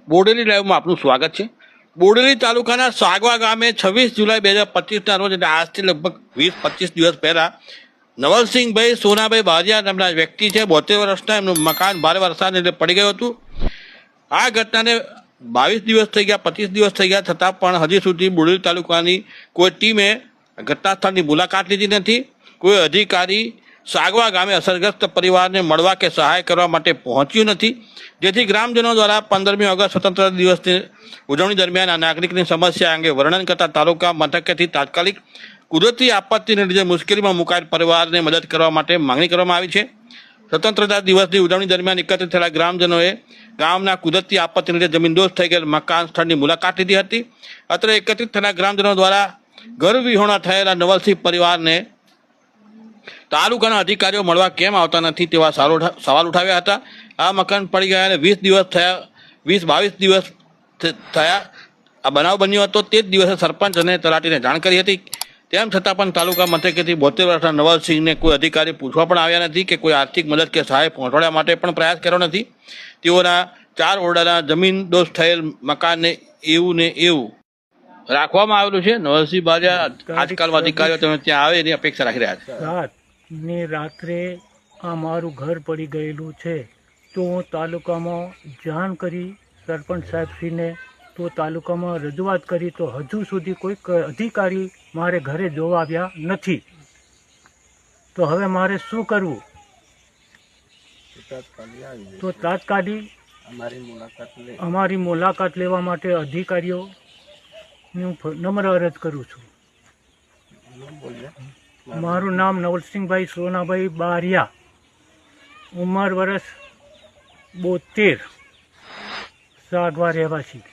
બોડેલી લાઈવમાં આપનું સ્વાગત છે। બોડેલી તાલુકાના સાગવા ગામે 26 જુલાઈ 2025ના રોજ એટલે આજથી લગભગ 20-25 દિવસ પહેલા નવલસિંહભાઈ સોનાભાઈ બારિયા નામના વ્યક્તિ છે, 72 વર્ષના, એમનું મકાન ભારે વરસાદ એટલે પડી ગયું હતું। આ ઘટનાને 22 દિવસ થઈ ગયા, 25 દિવસ થઈ ગયા, છતાં પણ હજી સુધી બોડેલી તાલુકાની કોઈ ટીમે ઘટના સ્થળની મુલાકાત લીધી નથી। કોઈ અધિકારી સાગવા ગામે અસરગ્રસ્ત પરિવારને મળવા કે સહાય કરવા માટે પહોંચ્યું નથી, જેથી ગ્રામજનો દ્વારા 15મી ઓગસ્ટ સ્વતંત્રતા દિવસની ઉજવણી દરમિયાન આ નાગરિકની સમસ્યા અંગે વર્ણન કરતા તાલુકા મથકેથી તાત્કાલિક કુદરતી આપત્તિને લીધે મુશ્કેલીમાં મુકાયેલ પરિવારને મદદ કરવા માટે માંગણી કરવામાં આવી છે। સ્વતંત્રતા દિવસની ઉજવણી દરમિયાન એકત્રિત થયેલા ગ્રામજનોએ ગામના કુદરતી આપત્તિને લીધે જમીનદોસ્ત થઈ ગયેલ મકાન સ્થળની મુલાકાત લીધી હતી। અત્રે એકત્રિત થયેલા ગ્રામજનો દ્વારા ઘર વિહોણા થયેલા નવલસિંહ પરિવારને તાલુકાના અધિકારીઓ મળવા કેમ આવતા નથી તેવા સવાલ ઉઠાવ્યા હતા। આ મકાન પડી ગયા 20 દિવસ થયા, 20-22 દિવસ થયા આ બનાવ બન્યો હતો। તે જ દિવસે સરપંચ અને તલાટીને જાણ કરી હતી, તેમ છતાં પણ તાલુકા મથકેથી 72 વર્ષના નવલસિંહને કોઈ અધિકારી પૂછવા પણ આવ્યા નથી કે કોઈ આર્થિક મદદ કે સહાય પહોંચાડવા માટે પણ પ્રયાસ કર્યો નથી। તેઓના 4 ઓરડાના જમીનદોસ્ત થયેલ મકાનને એવું ને એવું રાખવામાં આવેલું છે। નવલસિંહ બારિયા આજકાલમાં અધિકારીઓ તમે ત્યાં આવે એની અપેક્ષા રાખી રહ્યા છે। ને રાત્રે આ મારું ઘર પડી ગયેલું છે, તો હું તાલુકામાં જાણ કરી સરપંચ સાહેબશ્રીને, તો તાલુકામાં રજૂઆત કરી, તો હજુ સુધી કોઈ અધિકારી મારે ઘરે જોવા આવ્યા નથી। તો હવે મારે શું કરવું? તો તાત્કાલિક અમારી મુલાકાત લેવા માટે અધિકારીઓની હું નમ્ર અરજ કરું છું। મારું નામ નવલસિંહભાઈ સોનાભાઈ બારિયા, ઉંમર વર્ષ 72, સાગવા રહેવાસી।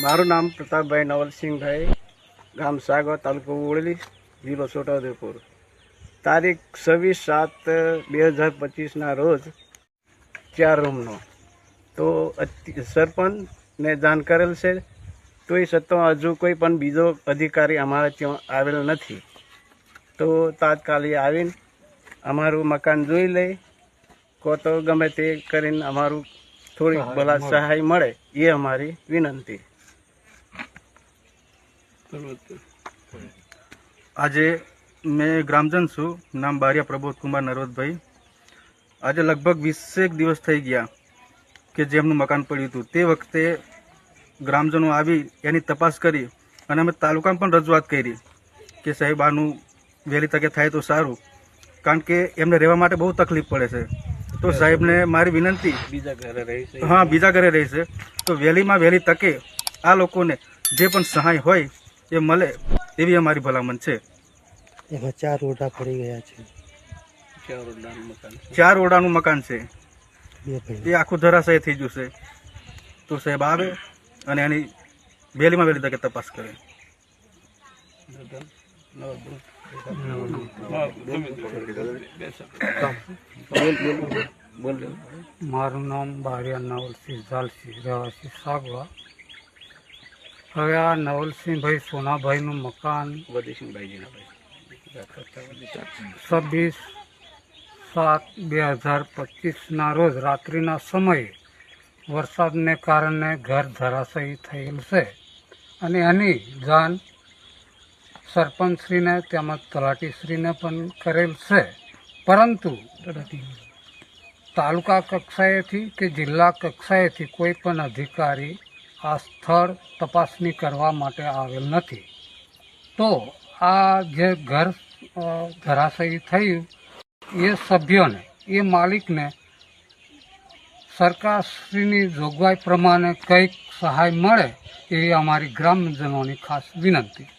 મારું નામ પ્રતાપભાઈ નવલસિંહભાઈ, ગામ સાગવા, તાલુકો બોડેલી, જિલ્લો છોટાઉદેપુર। તારીખ 26/7/2025ના રોજ 4 રૂમનો તો સરપંચને જાણ કરેલ છે, તોય છતાં હજુ કોઈ પણ બીજો અધિકારી અમારે ત્યાં આવેલ નથી। તો તાત્કાલિક આવીને અમારું મકાન જોઈ લે, કો તો ગમે તે કરીને અમારું થોડીક ભલા સહાય મળે એ અમારી વિનંતી। આજે મેં ગ્રામજન છું, નામ બારિયા પ્રબોધકુમાર નરોદભાઈ। આજે લગભગ 20 દિવસ થઈ ગયા કે જેમનું મકાન પડ્યું હતું। તે વખતે ગ્રામજનો આવી એની તપાસ કરી અને અમે તાલુકામાં પણ રજૂઆત કરી કે સાહેબ આનું વહેલી તકે થાય તો સારું, કારણ કે એમને રહેવા માટે બહુ તકલીફ પડે છે। તો સાહેબને મારી વિનંતી, બીજા ઘરે રહે છે, તો વહેલીમાં વહેલી તકે આ લોકોને જે પણ સહાય હોય એ મળે એવી અમારી ભલામણ છે। એમાં 4 ઓરડા પડી ગયા છે, 4 ઓરડાનું મકાન છે, એ આખું ધરાશય થઈ ગયું છે। તો સાહેબ આવે અને એની વહેલીમાં વહેલી તકે તપાસ કરે। મારું નામ બારિયા નવલસિંહ ઝાલસિંહ, રહેવાસી સાગવા। હવે આ નવલસિંહભાઈ સોનાભાઈનું મકાન 26/7/2025ના રોજ રાત્રિના સમયે વરસાદને કારણે ઘર ધરાશયી થયેલ છે, અને એની જાણ સરપંચશ્રીને તેમજ તલાટીશ્રીને પણ કરેલ છે, પરંતુ તાલુકા કક્ષાએથી કે જિલ્લા કક્ષાએથી કોઈ પણ અધિકારી આ સ્થળ તપાસણી કરવા માટે આવેલ નથી। તો આ જે ઘર ધરાશયી થયું એ સભ્યોને, એ માલિકને સરકારશ્રીની જોગવાઈ પ્રમાણે કંઈક સહાય મળે એવી અમારી ગ્રામજનોની ખાસ વિનંતી।